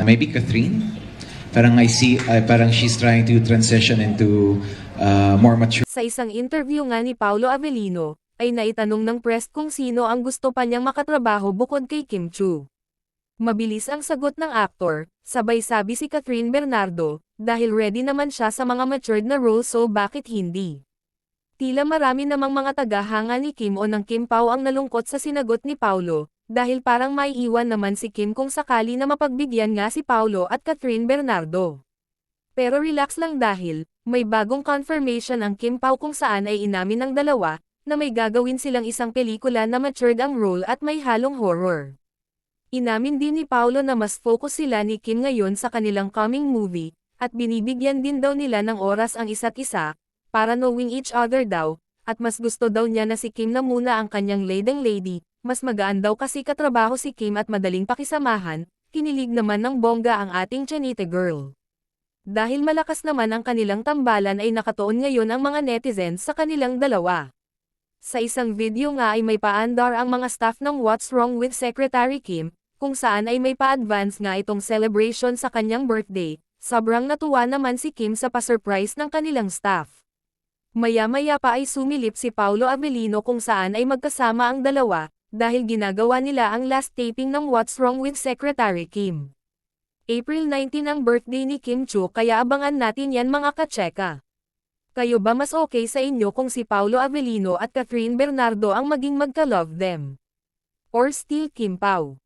maybe Catherine. Parang I see, parang she's trying to transition into more mature. Sa isang interview nga ni Paolo Avellino, ay naitanong ng press kung sino ang gusto pa niyang makatrabaho bukod kay Kim Chu. Mabilis ang sagot ng aktor, sabay sabi si Catherine Bernardo, dahil ready naman siya sa mga matured na role so bakit hindi. Tila marami namang mga tagahanga ni Kim o ng Kim Pao ang nalungkot sa sinagot ni Paolo, dahil parang maiiwan naman si Kim kung sakali na mapagbigyan nga si Paolo at Catherine Bernardo. Pero relax lang dahil, may bagong confirmation ang Kim Pao kung saan ay inamin ng dalawa, na may gagawin silang isang pelikula na matured ang role at may halong horror. Inamin din ni Paolo na mas focus sila ni Kim ngayon sa kanilang coming movie, at binibigyan din daw nila ng oras ang isa't isa, para knowing each other daw, at mas gusto daw niya na si Kim na muna ang kanyang leading lady, mas magaan daw kasi katrabaho si Kim at madaling pakisamahan, kinilig naman ng bongga ang ating Chinita girl. Dahil malakas naman ang kanilang tambalan ay nakatuon ngayon ang mga netizens sa kanilang dalawa. Sa isang video nga ay may paandar ang mga staff ng What's Wrong with Secretary Kim, kung saan ay may pa-advance nga itong celebration sa kanyang birthday. Sobrang natuwa naman si Kim sa pa-surprise ng kanilang staff. Maya-maya pa ay sumilip si Paolo Avellino kung saan ay magkasama ang dalawa, dahil ginagawa nila ang last taping ng What's Wrong with Secretary Kim. April 19 ang birthday ni Kim Chu kaya abangan natin yan mga kacheka. Kayo ba mas okay sa inyo kung si Paolo Avellino at Catherine Bernardo ang maging magka-love them? Or still Kim Pao?